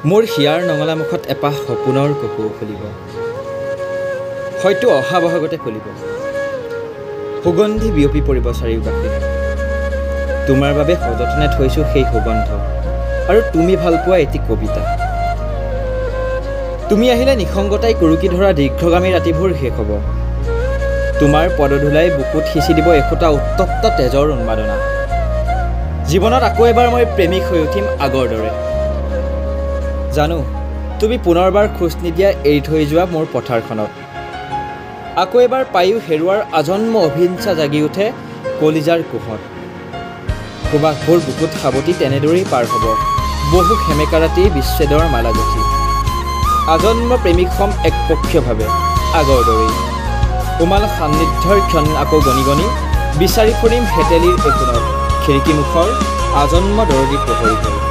মোৰ হিয়াৰ নঙলা মুখত এপাহ সপোনৰ কপৌ ফুলিব, হয়তো অহা বহাগতে ফুলিব। সুগন্ধি বিয়পি পৰিব চাৰিওকাষে। তোমাৰ বাবে সযতনে থৈছোঁ সেই সুগন্ধ, আৰু তুমি ভাল পোৱা এটি কবিতা। তুমি আহিলে নিসংগতাই কুৰুকি ধৰা দীৰ্ঘগামী ৰাতিবোৰ শেষ হ'ব। তোমাৰ পদধূলাই বুকুত সিঁচি দিব এশোটা উত্তপ্ত তেজৰ উন্মাদনা। জীৱনত আকৌ এবাৰ মই প্ৰেমিক হৈ উঠিম আগৰ দৰে। জানো তুমি পুনৰবাৰ খোজ নিদিয়া এৰি থৈ যোৱা মোৰ পথাৰখনত। আকৌ এবাৰ পায়ো হেৰুৱাৰ আজন্ম অভিঞ্চা জাগি উঠে কলিজাৰ কোহত। সুবাসবোৰ বুকুত সাৱটি তেনেদৰেই পাৰ হ'ব বহু সেমেকা ৰাতি বিচ্ছেদৰ মালা গুঠি। আজন্ম প্ৰেমিক হ'ম একপক্ষীয়ভাৱে আগৰ দৰেই। কোমাল সান্নিধ্যৰ ক্ষণ আকৌ গণি গণি বিচাৰি ফুৰিম হেতেলিৰ একোণত খিৰিকীমুখৰ আজন্ম দৰদী প্ৰহৰী হৈ।